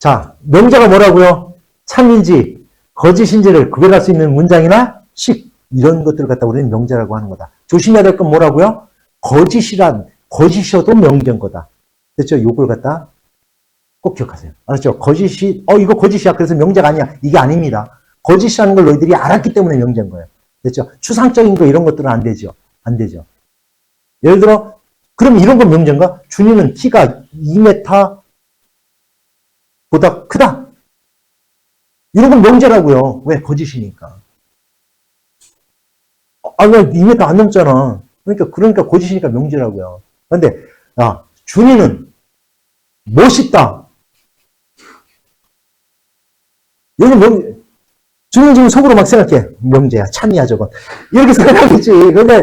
자, 명제가 뭐라고요? 참인지 거짓인지를 구별할 수 있는 문장이나 식 이런 것들을 갖다 우리는 명제라고 하는 거다. 조심해야 될 건 뭐라고요? 거짓이어도 명제인 거다. 됐죠? 요걸 갖다 꼭 기억하세요. 알았죠? 거짓이 이거 거짓이야. 그래서 명제가 아니야. 이게 아닙니다. 거짓이라는 걸 너희들이 알았기 때문에 명제인 거예요. 됐죠? 추상적인 거 이런 것들은 안 되죠. 안 되죠. 예를 들어 그럼 이런 건 명제인가? 준이는 키가 2m 보다 크다. 이런 건 명제라고요. 왜? 거짓이니까. 왜 2m 안 넘잖아. 그러니까 거짓이니까 명제라고요. 그런데 준이는 멋있다. 여기 준이는 지금 속으로 막 생각해. 명제야. 참이야 저건. 이렇게 생각하겠지. 근데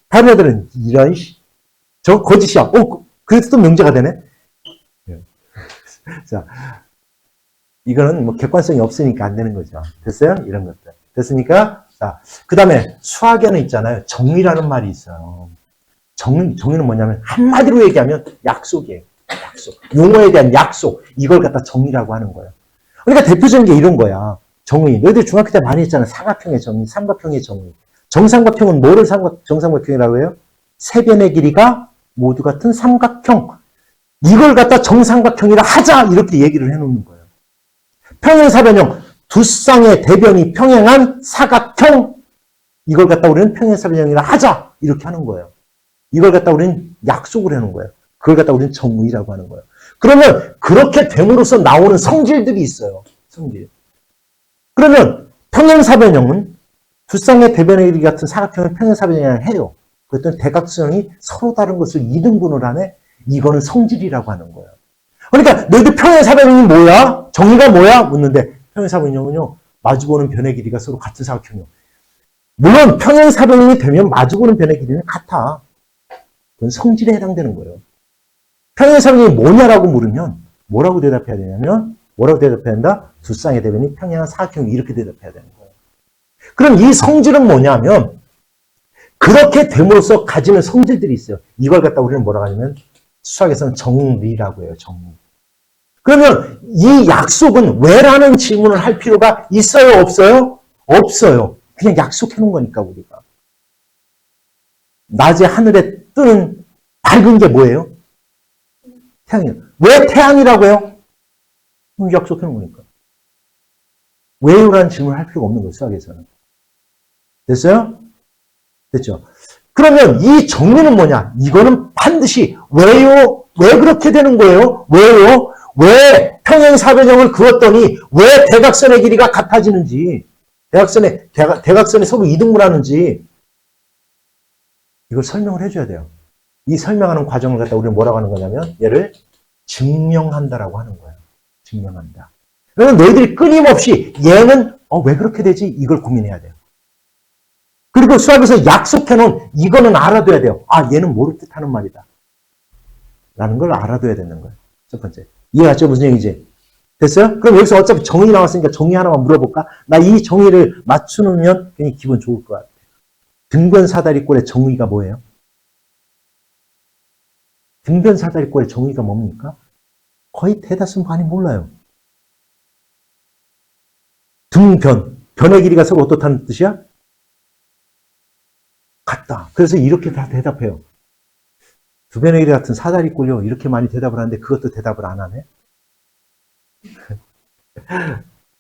다른 애들은 이런 저 거짓이야. 그래도 또 명제가 되네. 자, 이거는 뭐 객관성이 없으니까 안 되는 거죠. 됐어요? 이런 것들. 됐습니까? 자, 그 다음에 수학에는 있잖아요. 정의라는 말이 있어요. 정의는 뭐냐면 한마디로 얘기하면 약속이에요. 약속. 용어에 대한 약속. 이걸 갖다 정의라고 하는 거예요. 그러니까 대표적인 게 이런 거야. 정의. 너희들 중학교 때 많이 했잖아. 사각형의 정의, 삼각형의 정의. 정삼각형은 뭐를 정삼각형이라고 해요? 세 변의 길이가 모두 같은 삼각형. 이걸 갖다 정삼각형이라 하자. 이렇게 얘기를 해놓는 거예요. 평행사변형. 두 쌍의 대변이 평행한 사각형. 이걸 갖다 우리는 평행사변형이라 하자. 이렇게 하는 거예요. 이걸 갖다 우리는 약속을 해놓은 거예요. 그걸 갖다 우리는 정의라고 하는 거예요. 그러면 그렇게 됨으로써 나오는 성질들이 있어요. 성질. 그러면 평행사변형은 두 쌍의 대변의 길이 같은 사각형을 평행사변형이라 해요. 그랬더니 대각선이 서로 다른 것을 2등분을 하네. 이거는 성질이라고 하는 거예요. 그러니까 너희들 평행사변형이 뭐야? 정의가 뭐야? 묻는데 평행사변형은요. 마주보는 변의 길이가 서로 같은 사각형이요. 물론 평행사변형이 되면 마주보는 변의 길이는 같아. 그건 성질에 해당되는 거예요. 평행사변형이 뭐냐라고 물으면 뭐라고 대답해야 되냐면 뭐라고 대답해야 된다? 두 쌍의 대변이 평행한 사각형이 이렇게 대답해야 되는 거예요. 그럼 이 성질은 뭐냐면 그렇게 됨으로써 가지는 성질들이 있어요. 이걸 갖다 우리는 뭐라고 하냐면 수학에서는 정리라고 해요. 정리. 그러면 이 약속은 왜라는 질문을 할 필요가 있어요? 없어요? 없어요. 그냥 약속해 놓은 거니까 우리가. 낮에 하늘에 뜨는 밝은 게 뭐예요? 태양이에요. 왜 태양이라고 해요? 약속해 놓은 거니까. 왜요라는 질문을 할 필요가 없는 거예요. 수학에서는. 됐어요? 됐죠? 그러면 이 정리는 뭐냐? 이거는 반드시 왜요? 왜 그렇게 되는 거예요? 왜요? 왜 평행사변형을 그었더니 왜 대각선의 길이가 같아지는지 대각선이 서로 이등분하는지 이걸 설명을 해줘야 돼요. 이 설명하는 과정을 갖다 우리는 뭐라고 하는 거냐면 얘를 증명한다라고 하는 거예요. 증명한다. 그러면 너희들이 끊임없이 얘는 왜 그렇게 되지? 이걸 고민해야 돼요. 그리고 수학에서 약속해놓은 이거는 알아둬야 돼요. 얘는 뭐를 뜻하는 말이다. 라는 걸 알아둬야 되는 거예요. 첫 번째. 이해갔죠? 무슨 얘기지? 됐어요? 그럼 여기서 어차피 정의 나왔으니까 정의 하나만 물어볼까? 나 이 정의를 맞추면 괜히 기분 좋을 것 같아요. 등변사다리꼴의 정의가 뭐예요? 등변사다리꼴의 정의가 뭡니까? 거의 대다수 많이 몰라요. 변의 길이가 서로 어떻다는 뜻이야? 같다. 그래서 이렇게 다 대답해요. 두 변의 길이 같은 사다리꼴요. 이렇게 많이 대답을 하는데 그것도 대답을 안 하네.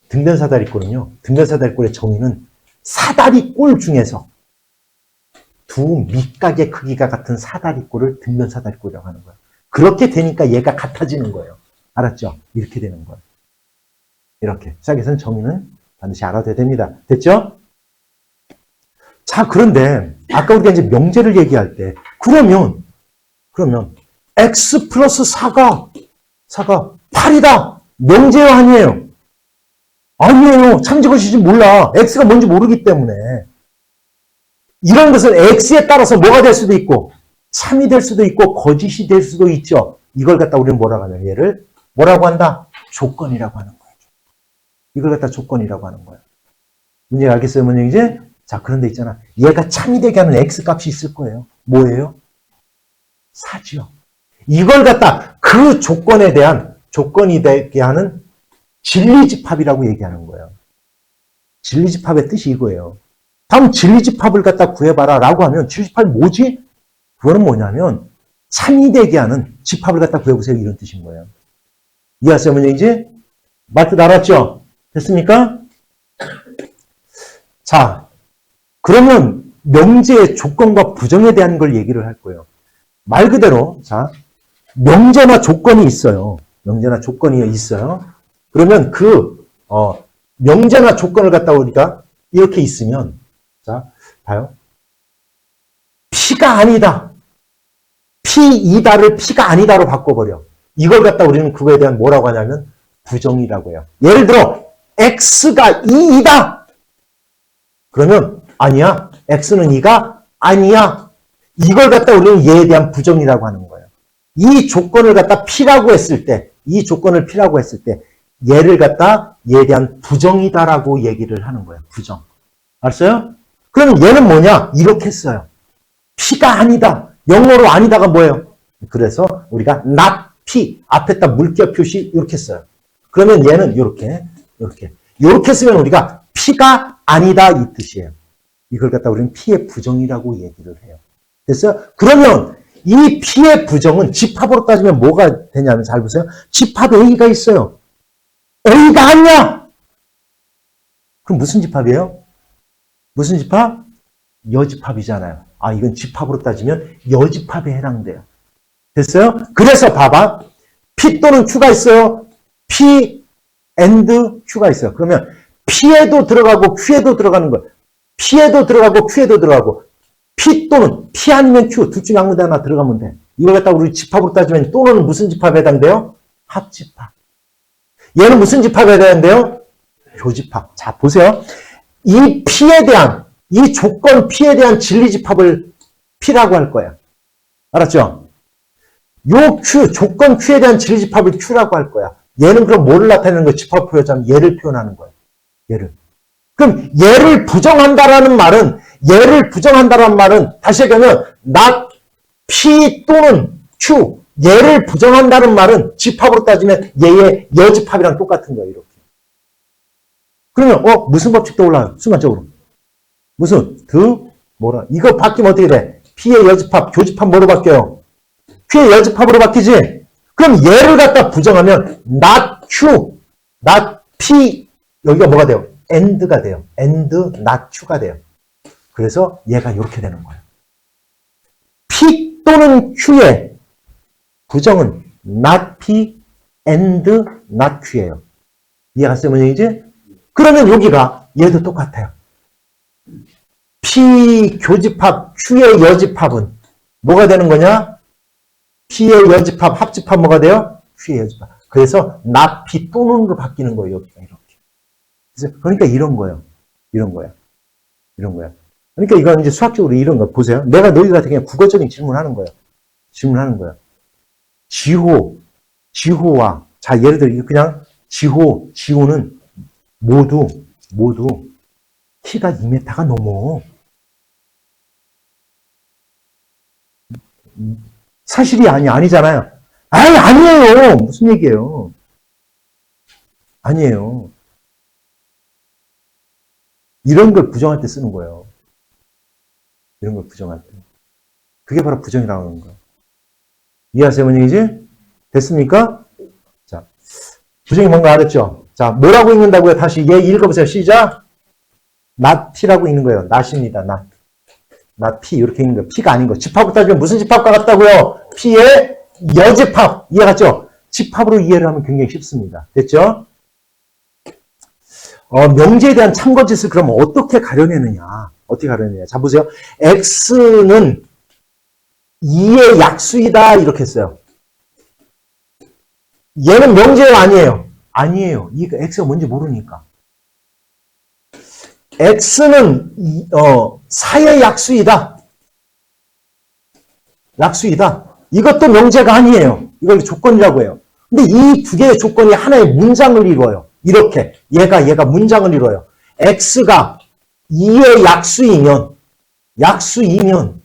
등변사다리꼴은요. 등변사다리꼴의 정의는 사다리꼴 중에서 두 밑각의 크기가 같은 사다리꼴을 등변사다리꼴이라고 하는 거예요. 그렇게 되니까 얘가 같아지는 거예요. 알았죠? 이렇게 되는 거예요. 이렇게. 수학에서는 정의는 반드시 알아둬야 됩니다. 됐죠? 자, 그런데 아까 우리가 이제 명제를 얘기할 때 그러면 x 플러스 4가 8이다. 명제요 아니에요? 아니에요. 참지것이지 몰라. x가 뭔지 모르기 때문에. 이런 것은 x에 따라서 뭐가 될 수도 있고 참이 될 수도 있고 거짓이 될 수도 있죠. 이걸 갖다 우리는 뭐라고 하냐. 얘를 뭐라고 한다? 조건이라고 하는 거예요. 이걸 갖다 조건이라고 하는 거예요. 문제 알겠어요? 뭔 얘기지? 자, 그런데 있잖아. 얘가 참이 되게 하는 x 값이 있을 거예요. 뭐예요? 4지요. 이걸 갖다 그 조건에 대한 조건이 되게 하는 진리집합이라고 얘기하는 거예요. 진리집합의 뜻이 이거예요. 다음 진리집합을 갖다 구해봐라 라고 하면 진리집합이 뭐지? 그거는 뭐냐면 참이 되게 하는 집합을 갖다 구해보세요. 이런 뜻인 거예요. 이해하세요? 뭔 얘기지? 말뜻 알았죠? 됐습니까? 자, 그러면 명제의 조건과 부정에 대한 걸 얘기를 할 거예요. 말 그대로 자 명제나 조건이 있어요. 명제나 조건이 있어요. 그러면 그 명제나 조건을 갖다 우리가 이렇게 있으면 자 봐요. P가 아니다. P2다를 P가 아니다로 바꿔버려. 이걸 갖다 우리는 그거에 대한 뭐라고 하냐면 부정이라고 해요. 예를 들어 X가 2이다. 그러면 아니야. X는 2가 아니야. 이걸 갖다 우리는 얘에 대한 부정이라고 하는 거예요. 이 조건을 갖다 P라고 했을 때, 이 조건을 P라고 했을 때 얘를 갖다 얘에 대한 부정이다라고 얘기를 하는 거예요. 부정. 알았어요? 그러면 얘는 뭐냐? 이렇게 써요. P가 아니다. 영어로 아니다가 뭐예요? 그래서 우리가 not P 앞에다 물결 표시 이렇게 써요. 그러면 얘는 이렇게 쓰면 우리가 P가 아니다 이 뜻이에요. 이걸 갖다 우리는 P의 부정이라고 얘기를 해요. 됐어요? 그러면 이 P의 부정은 집합으로 따지면 뭐가 되냐면 잘 보세요. 집합 A가 있어요. A가 아니야. 그럼 무슨 집합이에요? 무슨 집합? 여집합이잖아요. 아, 이건 집합으로 따지면 여집합에 해당돼요. 됐어요? 그래서 봐봐. P 또는 Q가 있어요. P and Q가 있어요. 그러면 P에도 들어가고 Q에도 들어가는 거예요. P에도 들어가고 Q에도 들어가고 P 또는 P 아니면 Q 둘 중에 아무 데나 들어가면 돼. 이걸 갖다 우리 집합으로 따지면 또는 무슨 집합에 해당돼요? 합집합. 얘는 무슨 집합에 해당돼요? 교집합. 자, 보세요. 이 P에 대한 이 조건 P에 대한 진리집합을 P라고 할 거야. 알았죠? 요 Q, 조건 Q에 대한 진리집합을 Q라고 할 거야. 얘는 그럼 뭐를 나타내는 거야? 집합 표현하자면 얘를 표현하는 거야. 얘를. 그럼 얘를 부정한다라는 말은 다시 얘기하면 not P 또는 Q 얘를 부정한다는 말은 집합으로 따지면 얘의 여집합이랑 똑같은 거예요. 이렇게. 그러면 무슨 법칙 떠올라요? 순간적으로. 무슨 뭐라 이거 바뀌면 어떻게 돼? P의 여집합, 교집합 뭐로 바뀌어요? Q의 여집합으로 바뀌지? 그럼 얘를 갖다 부정하면 not Q, not P 여기가 뭐가 돼요? and가 돼요. and not Q가 돼요. 그래서 얘가 이렇게 되는 거예요. P 또는 Q의 부정은 not P and not Q예요. 이해갔어요? 뭔 얘기지? 그러면 여기가 얘도 똑같아요. P 교집합, Q의 여집합은 뭐가 되는 거냐? P의 여집합, 합집합 뭐가 돼요? Q의 여집합. 그래서 not P 또는으로 바뀌는 거예요. 여기가 이렇게. 그러니까 이런 거예요. 그러니까 이건 이제 수학적으로 이런 거 보세요. 내가 너희 같은 경우에 국어적인 질문하는 거예요. 지호와 자 예를 들어 그냥 지호는 모두 키가 2m가 넘어. 사실이 아니잖아요. 아니에요. 무슨 얘기예요? 아니에요. 이런 걸 부정할 때 쓰는 거예요. 이런 걸 부정할 때. 그게 바로 부정이라고 하는 거예요. 이해하세요? 뭔 얘기지? 됐습니까? 자, 부정이 뭔가 알았죠? 자, 뭐라고 읽는다고요? 다시 얘 읽어보세요. 시작. not P라고 읽는 거예요. not입니다. not P. 이렇게 읽는 거예요. P가 아닌 거. 집합으로 따지면 무슨 집합과 같다고요? P의 여집합. 이해갔죠? 집합으로 이해를 하면 굉장히 쉽습니다. 됐죠? 명제에 대한 참거짓을 그러면 어떻게 가려내느냐. 자, 보세요. X는 2의 약수이다. 이렇게 했어요. 얘는 명제가 아니에요. 아니에요. X가 뭔지 모르니까. X는 4의 약수이다. 이것도 명제가 아니에요. 이걸 조건이라고 해요. 근데 이 두 개의 조건이 하나의 문장을 이루어요. 이렇게. 얘가 문장을 이루어요. X가 2의 약수이면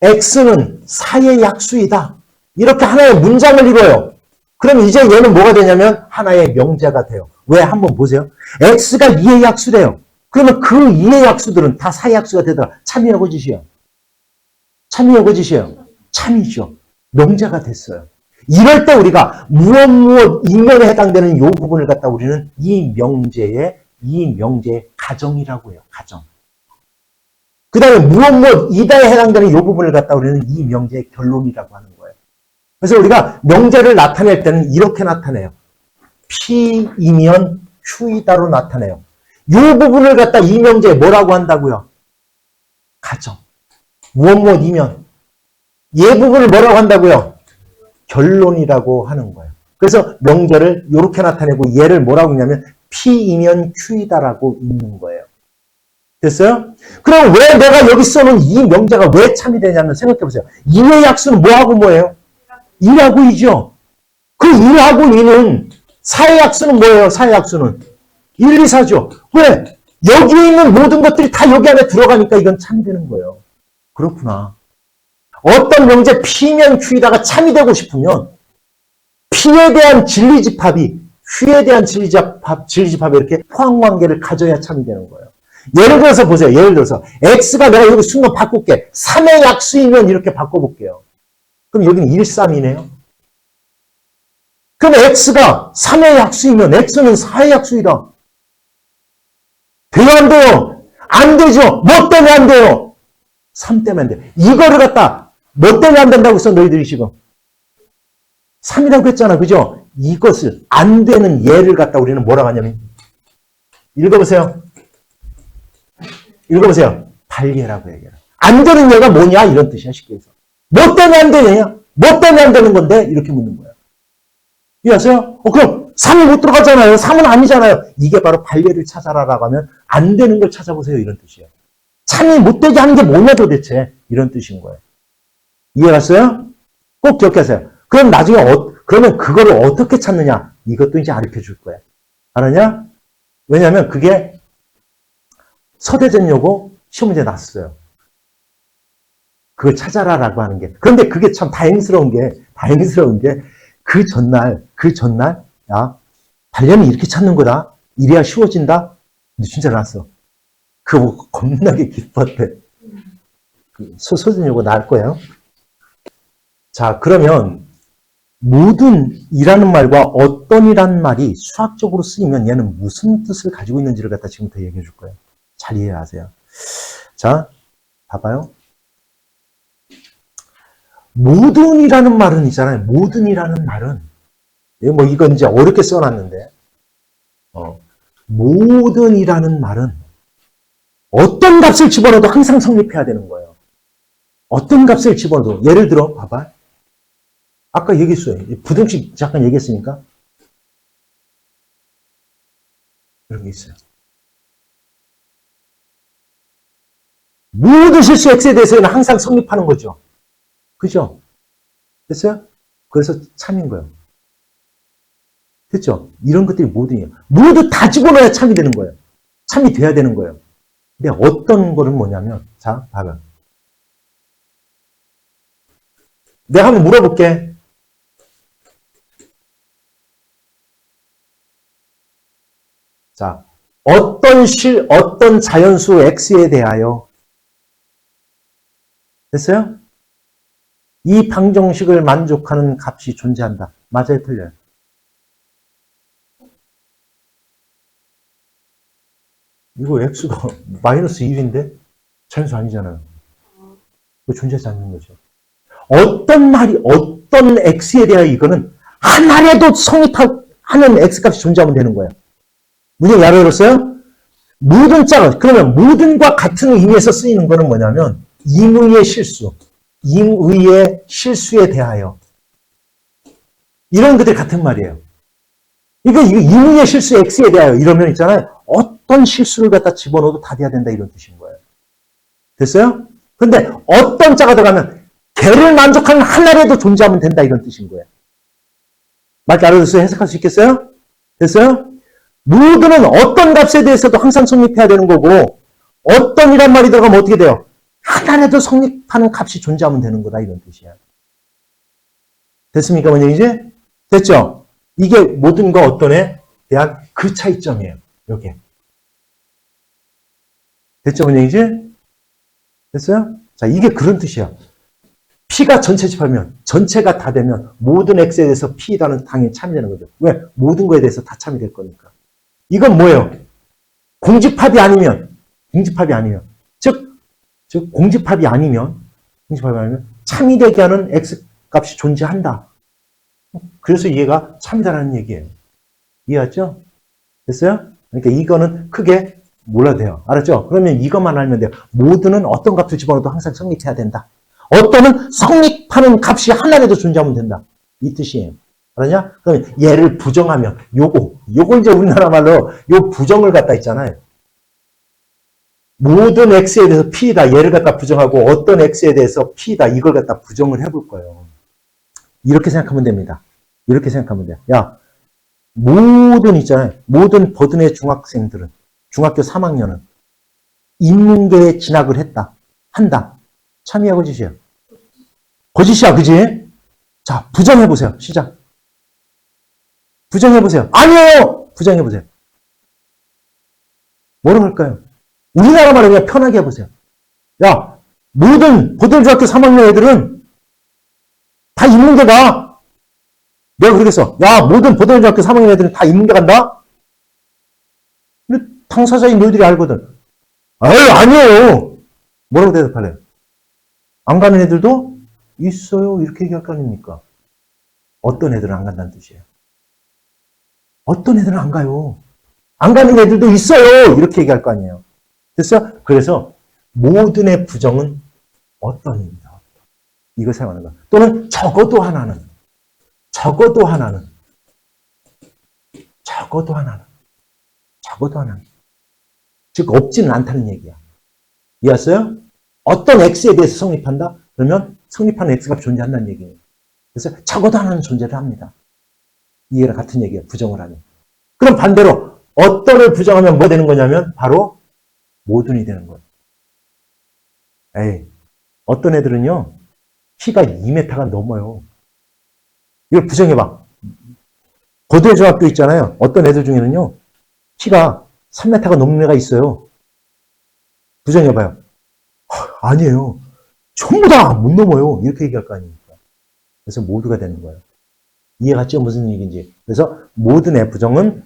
X는 4의 약수이다. 이렇게 하나의 문장을 이루어요. 그럼 이제 얘는 뭐가 되냐면 하나의 명제가 돼요. 왜? 한번 보세요. x가 2의 약수래요. 그러면 그 2의 약수들은 다 사의 약수가 되더라. 참이요, 거짓이요? 참이요, 거짓이요? 참이죠. 명제가 됐어요. 이럴 때 우리가 무엇 인면에 해당되는 이 부분을 갖다 우리는 이 명제의 가정이라고 해요. 가정. 그 다음에 무엇 이다에 해당되는 이 부분을 갖다 우리는 이 명제의 결론이라고 하는 거예요. 그래서 우리가 명제를 나타낼 때는 이렇게 나타내요. P이면 Q이다로 나타내요. 이 부분을 갖다 이 명제에 뭐라고 한다고요? 가정. 무엇이면 이 부분을 뭐라고 한다고요? 결론이라고 하는 거예요. 그래서 명제를 이렇게 나타내고 얘를 뭐라고 했냐면 P이면 Q이다라고 읽는 거예요. 됐어요? 그럼 왜 내가 여기 써놓은 이 명제가 왜 참이 되냐면 생각해보세요. 2의 약수는 뭐하고 뭐예요? 1하고 2죠. 그 1하고 2는 4의 약수는 뭐예요? 4의 약수는 1, 2, 4죠. 왜? 여기에 있는 모든 것들이 다 여기 안에 들어가니까 이건 참이 되는 거예요. 그렇구나. 어떤 명제 P면 Q이다가 참이 되고 싶으면 P에 대한 진리집합이 Q에 대한 진리집합이 이렇게 포함관계를 가져야 참이 되는 거예요. 예를 들어서 보세요. 예를 들어서 X가 내가 여기 순간 바꿀게. 3의 약수이면 이렇게 바꿔볼게요. 그럼 여기는 1, 3이네요. 그럼 X가 3의 약수이면 X는 4의 약수이다. 돼요, 안 돼요? 안 되죠. 뭐 때문에 안 돼요? 3 때문에 안 돼요. 이거를 갖다 뭐 때문에 안 된다고 했어, 너희들이 지금? 3이라고 했잖아, 그죠? 이것을 안 되는 예를 갖다 우리는 뭐라고 하냐면 읽어보세요. 읽어보세요. 발예라고 얘기해요. 안 되는 예가 뭐냐? 이런 뜻이야, 쉽게 해서. 뭐 때문에 안 되냐? 뭐 때문에 안 되는 건데? 이렇게 묻는 거예요. 이해하세요? 그럼 3이 못 들어가잖아요. 3은 아니잖아요. 이게 바로 발예를 찾아라라고 하면 안 되는 걸 찾아보세요. 이런 뜻이에요. 참이 못되게 하는 게 뭐냐 도대체? 이런 뜻인 거예요. 이해갔어요? 꼭 기억하세요. 그럼 나중에 그러면 그거를 어떻게 찾느냐? 이것도 이제 가르쳐 줄 거예요. 알았냐? 왜냐하면 그게 서대전여고 시험 문제 났어요. 그걸 찾아라라고 하는 게. 그런데 그게 참 다행스러운 게 그 전날, 야, 발연이 이렇게 찾는 거다. 이래야 쉬워진다. 근데 진짜 났어. 그거 겁나게 기뻤대. 서대전여고 날 거예요. 자, 그러면 모든이라는 말과 어떤이라는 말이 수학적으로 쓰이면 얘는 무슨 뜻을 가지고 있는지를 갖다 지금부터 얘기해 줄 거예요. 잘 이해하세요. 자, 봐봐요. 모든이라는 말은 있잖아요. 모든이라는 말은 뭐 이건 이제 어렵게 써놨는데 모든이라는 말은 어떤 값을 집어넣어도 항상 성립해야 되는 거예요. 어떤 값을 집어넣어도 예를 들어 봐봐. 아까 얘기했어요. 부등식 잠깐 얘기했으니까 이런 게 있어요. 모든 실수 x에 대해서는 항상 성립하는 거죠. 그죠? 됐어요? 그래서 참인 거예요. 됐죠? 이런 것들이 모든이에요. 모두 다 집어넣어야 참이 되는 거예요. 참이 돼야 되는 거예요. 근데 어떤 거는 뭐냐면, 자, 봐봐. 내가 한번 물어볼게. 자, 어떤 자연수 x에 대하여 됐어요? 이 방정식을 만족하는 값이 존재한다. 맞아요, 틀려요? 이거 x가 마이너스 1인데 자연수 아니잖아요. 그거 존재하지 않는 거죠. 어떤 x에 대하여 이거는 하나라도 성립하는 x값이 존재하면 되는 거예요. 문제 알아들었어요? 모든 짝은, 그러면 모든과 같은 의미에서 쓰이는 거는 뭐냐면 임의의 실수에 대하여 이런 것들 같은 말이에요. 이거 임의의 실수 x에 대하여 이러면 있잖아요. 어떤 실수를 갖다 집어넣어도 다 돼야 된다 이런 뜻인 거예요. 됐어요? 근데 어떤 자가 들어가면 걔를 만족하는 하나라도 존재하면 된다 이런 뜻인 거예요. 말 알아들었어요? 해석할 수 있겠어요? 됐어요? 모두는 어떤 값에 대해서도 항상 성립해야 되는 거고 어떤이란 말이 들어가면 어떻게 돼요? 하나라도 성립하는 값이 존재하면 되는 거다 이런 뜻이야. 됐습니까? 뭔 얘기지? 됐죠? 이게 모든과 어떤에 대한 그 차이점이에요. 요게. 됐죠, 뭔 얘기지? 됐어요? 자, 이게 그런 뜻이야. P가 전체 집합이면, 전체가 다 되면 모든 X에 대해서 P다는 당연히 참여되는 거죠. 왜? 모든 거에 대해서 다 참여될 거니까. 이건 뭐예요? 공집합이 아니면, 즉, 공집합이 아니면 참여되게 하는 X 값이 존재한다. 그래서 얘가 참이다라는 얘기예요. 이해했죠? 됐어요? 그러니까 이거는 크게 몰라도 돼요. 알았죠? 그러면 이것만 알면 돼요. 모두는 어떤 값을 집어넣어도 항상 성립해야 된다. 어떤은 성립하는 값이 하나라도 존재하면 된다. 이 뜻이에요. 알았냐? 그러면 얘를 부정하면 요거 이제 우리나라 말로 요 부정을 갖다 있잖아요. 모든 x에 대해서 p다 얘를 갖다 부정하고 어떤 x에 대해서 p다 이걸 갖다 부정을 해볼 거예요. 이렇게 생각하면 됩니다. 이렇게 생각하면 돼요. 야, 모든 있잖아요. 모든 버든의 중학생들은 중학교 3학년은 인문계에 진학을 한다. 참이야 거짓이야? 거짓이야, 그지? 자, 부정해보세요. 시작. 부정해보세요. 아니에요! 부정해보세요. 뭐라고 할까요? 우리나라 말로 그냥 편하게 해보세요. 야, 모든 고등중학교 3학년 애들은 다 인문계 가. 내가 그러겠어. 야, 모든 고등중학교 3학년 애들은 다 인문계 간다? 근데 당사자인 너희들이 알거든. 아유, 아니에요. 뭐라고 대답할래요? 안 가는 애들도 있어요. 이렇게 얘기할 거 아닙니까? 어떤 애들은 안 간다는 뜻이에요. 어떤 애들은 안 가요. 안 가는 애들도 있어요. 이렇게 얘기할 거 아니에요. 됐어? 그래서 모든의 부정은 어떤입니다. 이거 사용하는 거. 또는 적어도 하나는. 즉 없지는 않다는 얘기야. 이해했어요? 어떤 x에 대해서 성립한다? 그러면 성립하는 x가 존재한다는 얘기예요. 그래서 적어도 하나는 존재를 합니다. 이해랑 같은 얘기예요. 부정을 하면. 그럼 반대로 어떤을 부정하면 뭐 되는 거냐면 바로 모든이 되는 거예요. 에이, 어떤 애들은요. 키가 2m가 넘어요. 이걸 부정해봐. 고대중학교 있잖아요. 어떤 애들 중에는요. 키가 3m가 넘는 애가 있어요. 부정해봐요. 아니에요. 전부 다 못 넘어요. 이렇게 얘기할 거 아닙니까? 그래서 모두가 되는 거예요. 이해갔죠? 무슨 얘기인지. 그래서 모든의 부정은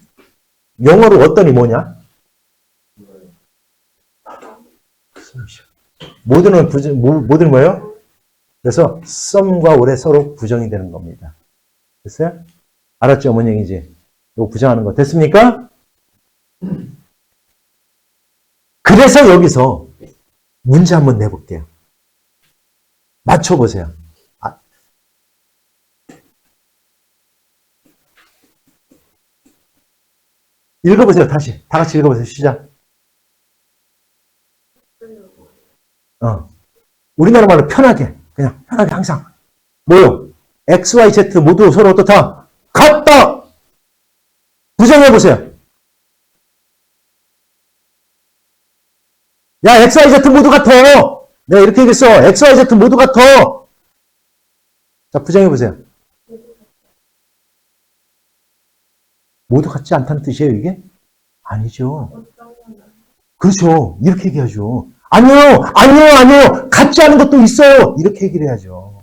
영어로 어떤이 뭐냐? 모든은 뭐예요? 그래서 some과 올해 서로 부정이 되는 겁니다. 됐어요? 알았죠? 뭔 얘기인지. 이거 부정하는 거. 됐습니까? 그래서 여기서 문제 한번 내볼게요. 맞춰보세요. 읽어보세요. 다시. 다 같이 읽어보세요. 시작. 우리나라 말로 편하게. 그냥 편하게 항상. 뭐요? X, Y, Z 모두 서로 어떻다? 같다! 부정해보세요. 야, X, Y, Z 모두 같아! 내가 이렇게 얘기했어. X, Y, Z 모두 같아! 자, 부정해보세요. 모두 같지 않다는 뜻이에요, 이게? 아니죠. 그렇죠. 이렇게 얘기하죠. 아니요. 같지 않은 것도 있어요. 이렇게 얘기를 해야죠.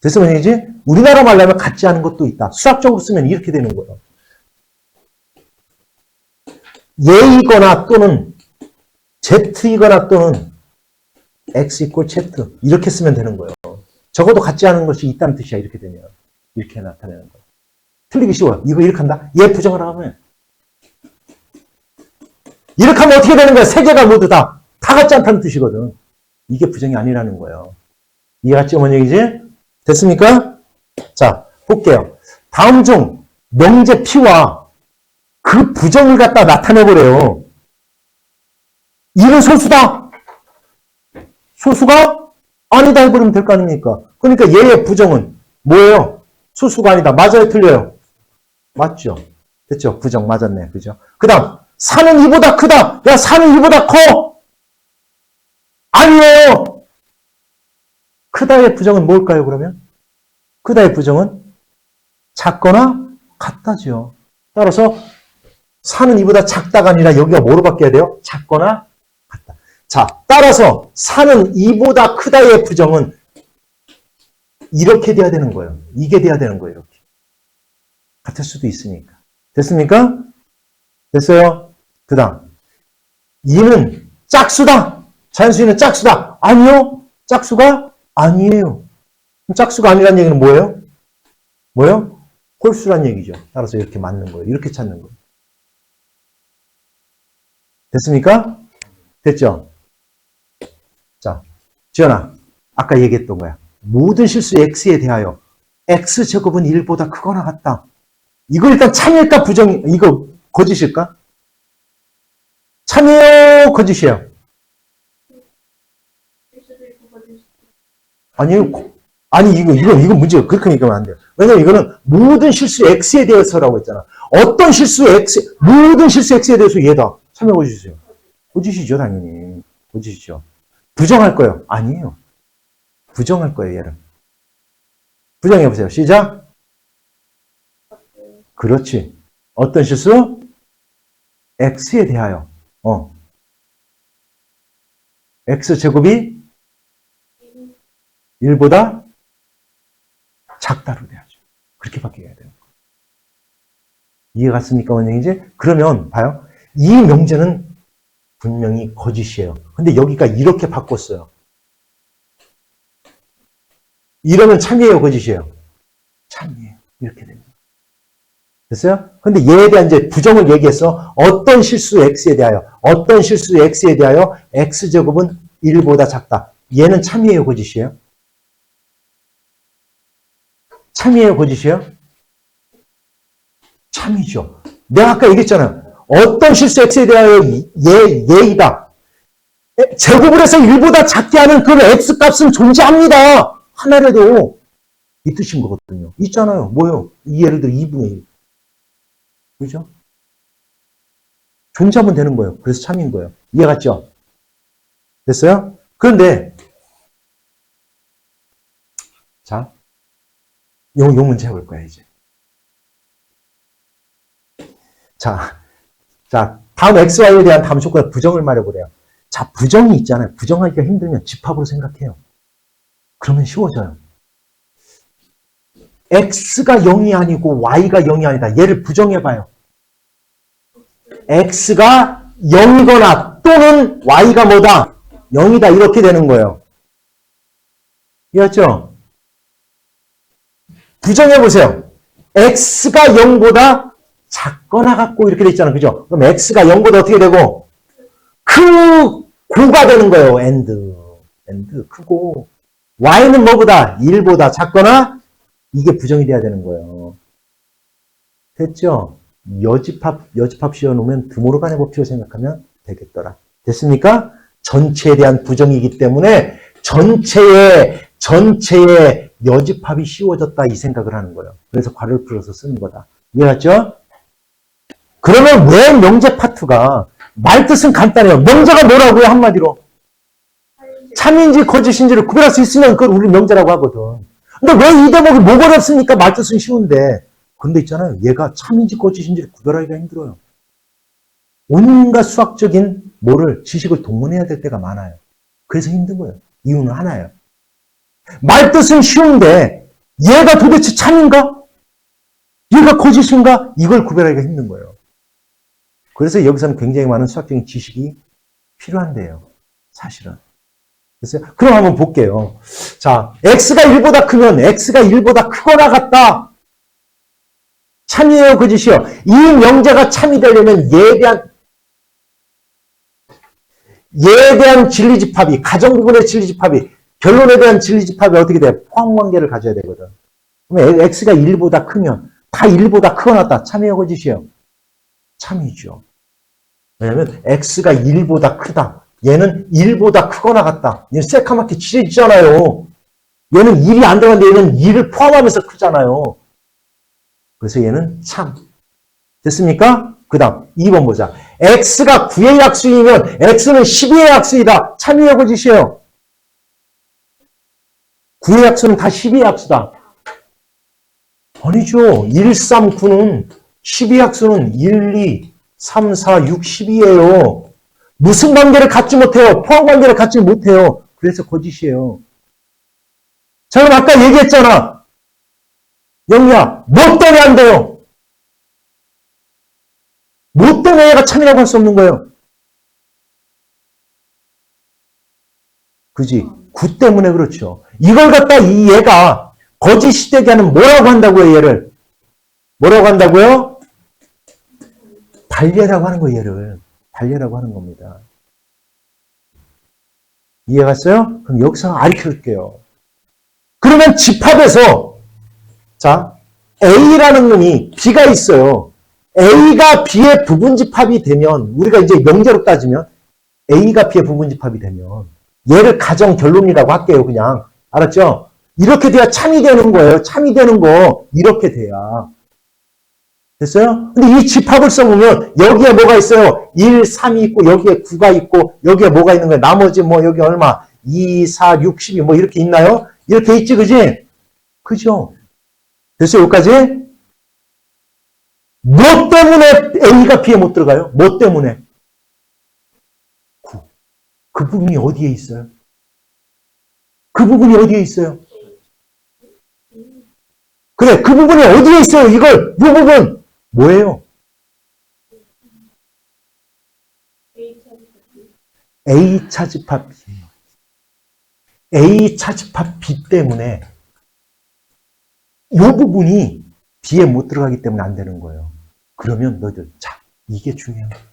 그래서 뭔 얘기지? 우리나라 말로 하면 같지 않은 것도 있다. 수학적으로 쓰면 이렇게 되는 거예요. 예이거나 또는 Z이거나 또는 X 이퀄 Z 이렇게 쓰면 되는 거예요. 적어도 같지 않은 것이 있다는 뜻이야. 이렇게 되면. 이렇게 나타내는 거예요. 틀리기 쉬워요. 이거 이렇게 한다? 얘 부정을 하면 이렇게 하면 어떻게 되는 거야? 세 개가 모두 다 같지 않다는 뜻이거든. 이게 부정이 아니라는 거예요. 이해갔죠? 뭔 얘기지? 됐습니까? 자, 볼게요. 다음 중 명제 P와 그 부정을 갖다 나타내보래요. 이는 소수다. 소수가 아니다 해버리면 될 거 아닙니까? 그러니까 얘의 부정은 뭐예요? 소수가 아니다. 맞아요? 틀려요? 맞죠? 됐죠? 부정 맞았네. 그죠? 그 다음 4는 2보다 크다. 야, 4는 2보다 커. 아니에요. 크다의 부정은 뭘까요, 그러면? 크다의 부정은 작거나 같다죠. 따라서 4는 2보다 작다가 아니라 여기가 뭐로 바뀌어야 돼요? 작거나 같다. 자, 따라서 4는 2보다 크다의 부정은 이렇게 돼야 되는 거예요. 이게 돼야 되는 거예요. 이렇게. 같을 수도 있으니까. 됐습니까? 됐어요? 그 다음 2는 짝수다. 자연수는 짝수다. 아니요. 짝수가 아니에요. 짝수가 아니라는 얘기는 뭐예요? 뭐예요? 홀수란 얘기죠. 따라서 이렇게 맞는 거예요. 이렇게 찾는 거예요. 됐습니까? 됐죠? 자, 지연아. 아까 얘기했던 거야. 모든 실수 x에 대하여 x제곱은 1보다 크거나 같다. 이거 일단 참일까 부정, 이거 거짓일까? 참이에요? 거짓이에요? 아니, 이거 문제가 그렇게 얘기하면 안 돼요. 왜냐면 이거는 모든 실수 x에 대해서라고 했잖아. 어떤 실수 모든 실수 x에 대해서 얘다. 참여 거짓이세요. 거짓이죠, 당연히. 거짓이죠. 부정할 거예요. 아니에요. 부정할 거예요, 얘를. 부정해보세요. 시작. 그렇지. 어떤 실수? x에 대하여. x제곱이 1보다 작다로 돼야죠. 그렇게 바뀌어야 돼요. 이해 갔습니까, 원영이지? 그러면 봐요. 이 명제는 분명히 거짓이에요. 근데 여기가 이렇게 바꿨어요. 이러면 참이에요, 거짓이에요? 참이에요. 이렇게 됩니다. 됐어요? 근데 얘에 대한 이제 부정을 얘기해서 어떤 실수 x에 대하여, 어떤 실수 x에 대하여 x제곱은 1보다 작다. 얘는 참이에요, 거짓이에요? 참이에요, 거짓이에요? 참이죠. 내가 아까 얘기했잖아요. 어떤 실수 x에 대하여 얘이다. 제곱을 해서 1보다 작게 하는 그 x값은 존재합니다. 하나라도 이 뜻인 거거든요. 있잖아요. 뭐요? 예를 들어 2분의 1. 그죠? 존재하면 되는 거예요. 그래서 참인 거예요. 이해 갔죠? 됐어요? 그런데 자, 요 문제 해볼 거야, 이제. 자, 다음 XY에 대한 다음 조건의 부정을 말해보래요. 자, 부정이 있잖아요. 부정하기가 힘들면 집합으로 생각해요. 그러면 쉬워져요. X가 0이 아니고 Y가 0이 아니다. 얘를 부정해봐요. X가 0이거나 또는 Y가 뭐다? 0이다. 이렇게 되는 거예요. 이해했죠? 부정해보세요. X가 0보다 작거나 같고 이렇게 돼 있잖아요. 그죠? 그럼 X가 0보다 어떻게 되고? 크고가 되는 거예요. and 크고. Y는 뭐보다? 1보다 작거나 이게 부정이 돼야 되는 거예요. 됐죠? 여집합 씌워놓으면 드모르간의 법칙을 생각하면 되겠더라. 됐습니까? 전체에 대한 부정이기 때문에 전체에 여집합이 씌워졌다 이 생각을 하는 거예요. 그래서 괄호를 풀어서 쓰는 거다. 이해갔죠? 그러면 왜 명제 파트가 말뜻은 간단해요. 명제가 뭐라고요? 한마디로. 참인지 거짓인지를 구별할 수 있으면 그걸 우리 명제라고 하거든. 근데 왜 이 대목이 뭐가 어렵습니까? 말뜻은 쉬운데. 근데 있잖아요. 얘가 참인지 거짓인지를 구별하기가 힘들어요. 온갖 수학적인 지식을 동원해야 될 때가 많아요. 그래서 힘든 거예요. 이유는 하나예요. 말뜻은 쉬운데 얘가 도대체 참인가? 얘가 거짓인가? 이걸 구별하기가 힘든 거예요. 그래서 여기서는 굉장히 많은 수학적인 지식이 필요한데요. 사실은. 그래서 그럼 한번 볼게요. 자, x가 1보다 크면 x가 1보다 크거나 같다. 참이에요, 거짓이요? 이 명제가 참이 되려면 얘에 대한 진리집합이, 가정부분의 진리집합이, 결론에 대한 진리집합이 어떻게 돼요? 포함관계를 가져야 되거든. 그러면 x가 1보다 크면 다 1보다 크거나 같다. 참이에요, 거짓이요? 참이죠. 왜냐면 x가 1보다 크다. 얘는 1보다 크거나 같다. 얘는 새카맣게 칠해지잖아요. 얘는 1이 안 들어갔는데 얘는 2를 포함하면서 크잖아요. 그래서 얘는 참. 됐습니까? 그 다음 2번 보자. x가 9의 약수이면 x는 12의 약수이다. 참이에요, 거짓이에요? 9의 약수는 다 12의 약수다. 아니죠. 1, 3, 9는 12약수는 1, 2, 3, 4, 6, 12예요. 무슨 관계를 갖지 못해요? 포함 관계를 갖지 못해요. 그래서 거짓이에요. 자, 그럼 아까 얘기했잖아. 영희야, 뭐 때문에 안 돼요? 뭐 때문에 얘가 참이라고 할 수 없는 거예요? 그지? 구 때문에 그렇죠. 이걸 갖다 이 얘가 거짓이 되게 하는 뭐라고 한다고요, 얘를? 뭐라고 한다고요? 달례라고 하는 거예요, 얘를. 달례라고 하는 겁니다. 이해갔어요? 그럼 여기서 알려줄게요. 그러면 집합에서, 자, A라는 놈이 B가 있어요. A가 B의 부분집합이 되면, 우리가 이제 명제로 따지면, A가 B의 부분집합이 되면, 얘를 가정 결론이라고 할게요, 그냥. 알았죠? 이렇게 돼야 참이 되는 거예요. 참이 되는 거, 이렇게 돼야. 됐어요? 근데 이 집합을 써보면 여기에 뭐가 있어요? 1, 3이 있고 여기에 9가 있고 여기에 뭐가 있는 거예요? 나머지 뭐 여기 얼마? 2, 4, 6, 12 뭐 이렇게 있나요? 이렇게 있지, 그지? 그죠? 됐어요? 여기까지? 뭐 때문에 A가 B에 못 들어가요? 뭐 때문에? 9. 그 부분이 어디에 있어요? 그 부분이 어디에 있어요? 그래, 그 부분이 어디에 있어요? 이걸, 이 부분, 뭐예요? A 차집합 B. A 차집합 B 때문에 이 부분이 B에 못 들어가기 때문에 안 되는 거예요. 그러면 너희들, 자, 이게 중요한 거예요.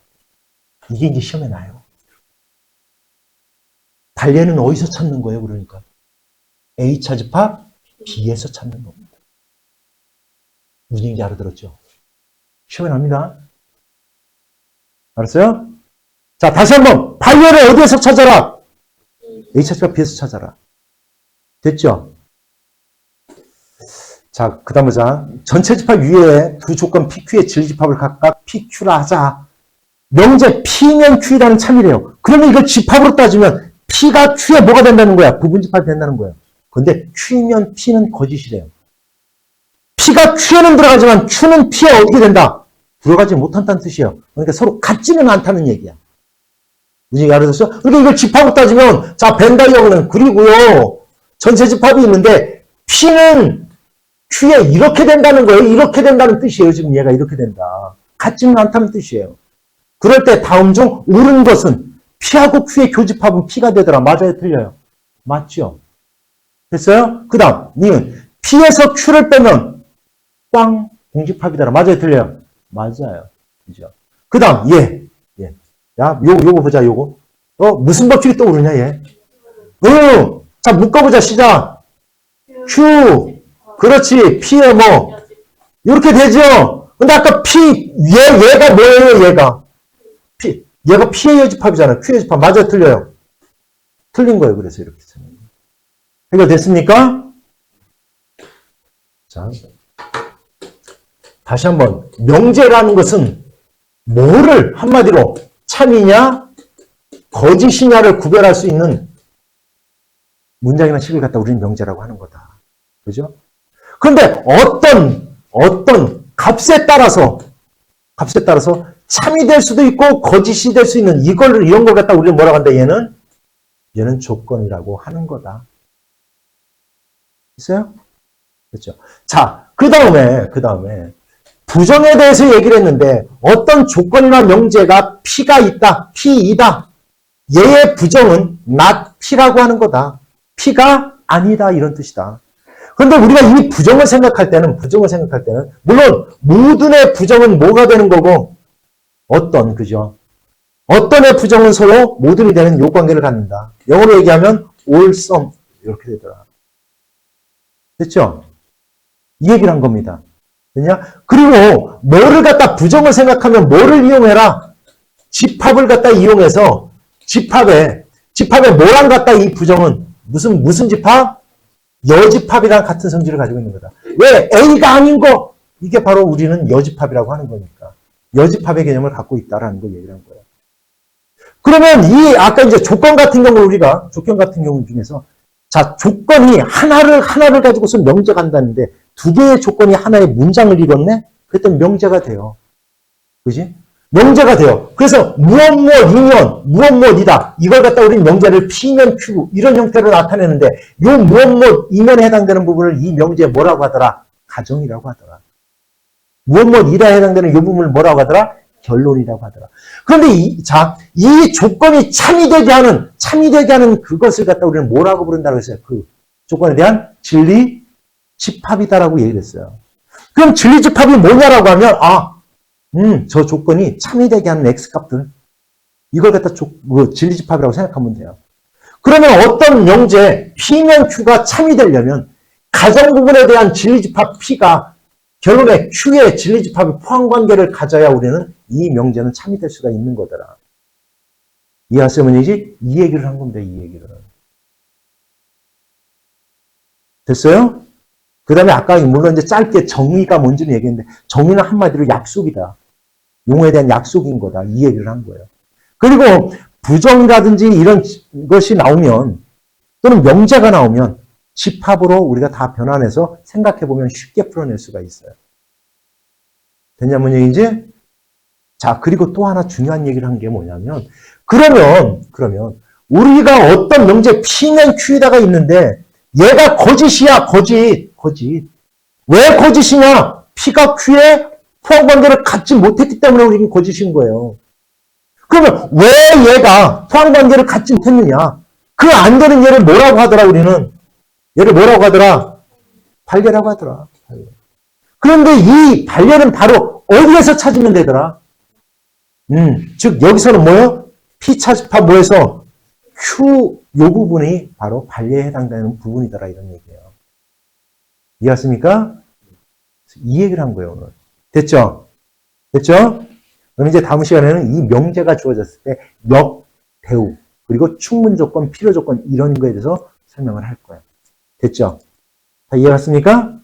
이게 이제 시험에 나요. 달례는 어디서 찾는 거예요, 그러니까? A 차집합 B에서 찾는 겁니다. 무슨 얘기인지 알아들었죠? 시험에 납니다. 알았어요? 자, 다시 한번 달례를 어디에서 찾아라? A 차집합 B에서 찾아라. 됐죠? 자, 그 다음 보자. 전체 집합 위에 두 조건 PQ의 질집합을 각각 PQ라 하자. 명제 P면 Q라는 참이래요. 그러면 이걸 집합으로 따지면 P가 Q에 뭐가 된다는 거야? 부분집합이 된다는 거예요. 근데 Q면 P는 거짓이래요. P가 Q에는 들어가지만 Q는 P에 어떻게 된다? 들어가지 못한다는 뜻이에요. 그러니까 서로 같지는 않다는 얘기야. 무슨 얘기 알아듣었어? 그러니까 이걸 집합으로 따지면, 자, 벤다이어는 그리고요, 전체 집합이 있는데, P는 Q에 이렇게 된다는 거예요. 이렇게 된다는 뜻이에요. 지금 얘가 이렇게 된다. 같지는 않다는 뜻이에요. 그럴 때 다음 중 옳은 것은 P하고 Q의 교집합은 P가 되더라. 맞아요? 틀려요? 맞죠? 됐어요? 그 다음, 니은 P에서 Q를 빼면 꽝 공집합이더라. 맞아요? 틀려요? 맞아요. 그죠? 그 다음, 얘. 야, 요거 보자, 요거. 무슨 법칙이 떠오르냐, 얘? 자, 묶어보자, 시작. Q. 그렇지. P에 뭐. 이렇게 되죠? 근데 아까 P, 얘가 뭐예요, 얘가? P. 얘가 P의 여집합이잖아요. Q의 여집합. 맞아요? 틀려요? 틀린 거예요. 그래서 이렇게. 해결됐습니까? 자. 다시 한번. 명제라는 것은 뭐를 한마디로 참이냐, 거짓이냐를 구별할 수 있는 문장이나 식을 갖다 우리는 명제라고 하는 거다. 그죠? 그런데 어떤 값에 따라서 참이 될 수도 있고 거짓이 될 수 있는 이런 걸 갖다 우리는 뭐라고 한다? 얘는 조건이라고 하는 거다. 있어요? 그렇죠? 자, 그 다음에 부정에 대해서 얘기를 했는데 어떤 조건이나 명제가 P가 있다, P이다. 얘의 부정은 not P라고 하는 거다. P가 아니다 이런 뜻이다. 그런데 우리가 이 부정을 생각할 때는 물론 모든의 부정은 뭐가 되는 거고 그죠? 어떤의 부정은 서로 모든이 되는 요관계를 갖는다. 영어로 얘기하면 all some 이렇게 되더라. 됐죠? 이 얘기를 한 겁니다. 그냥 그리고 뭐를 갖다 부정을 생각하면 뭐를 이용해라? 집합을 갖다 이용해서 집합에 뭐랑 갖다 이 부정은 무슨 집합? 여집합이랑 같은 성질을 가지고 있는 거다. 왜? A가 아닌 거! 이게 바로 우리는 여집합이라고 하는 거니까. 여집합의 개념을 갖고 있다라는 걸 얘기를 한 거예요. 그러면 아까 이제 조건 같은 경우 중에서 자, 조건이 하나를 가지고서 명제가 한다는데 두 개의 조건이 하나의 문장을 이뤘네? 그랬더니 명제가 돼요. 그지? 명제가 돼요. 그래서 무엇이면 무엇이다. 이걸 갖다 우리는 명제를 P면 Q 이런 형태로 나타내는데 요 무엇이면에 해당되는 부분을 이 명제에 뭐라고 하더라? 가정이라고 하더라. 무엇이라 해당되는 이 부분을 뭐라고 하더라? 결론이라고 하더라. 그런데 이 조건이 참이되게 하는 그것을 갖다 우리는 뭐라고 부른다고 했어요? 그 조건에 대한 진리 집합이다라고 얘기를 했어요. 그럼 진리 집합이 뭐냐라고 하면, 저 조건이 참이되게 하는 X값들. 이걸 갖다 진리 집합이라고 생각하면 돼요. 그러면 어떤 명제, P면 Q가 참이되려면 가정 부분에 대한 진리 집합 P가 결국에 Q의 진리 집합의 포함관계를 가져야 우리는 이 명제는 참이 될 수가 있는 거더라. 이해하시면 이지? 이 얘기를 한 겁니다. 이 얘기를. 됐어요? 그 다음에 아까 물론 이제 짧게 정의가 뭔지는 얘기했는데 정의는 한마디로 약속이다. 용어에 대한 약속인 거다. 이 얘기를 한 거예요. 그리고 부정이라든지 이런 것이 나오면 또는 명제가 나오면 집합으로 우리가 다 변환해서 생각해보면 쉽게 풀어낼 수가 있어요. 됐냐면 얘기인지? 자, 그리고 또 하나 중요한 얘기를 한 게 뭐냐면, 그러면, 우리가 어떤 명제 P면 Q에다가 있는데, 얘가 거짓이야, 거짓. 왜 거짓이냐? P가 Q에 포함관계를 갖지 못했기 때문에 우리는 거짓인 거예요. 그러면 왜 얘가 포함관계를 갖지 못했느냐? 그 안 되는 얘를 뭐라고 하더라, 우리는? 얘를 뭐라고 하더라? 발견이라고 하더라. 그런데 이 발견은 바로 어디에서 찾으면 되더라? 즉 여기서는 뭐예요? P차집합 뭐에서? Q 요 부분이 바로 발견에 해당되는 부분이더라 이런 얘기예요. 이해하십니까? 이 얘기를 한 거예요 오늘. 됐죠? 그럼 이제 다음 시간에는 이 명제가 주어졌을 때 역, 대우, 그리고 충분조건, 필요조건 이런 거에 대해서 설명을 할 거예요. 됐죠? 다 이해갔습니까?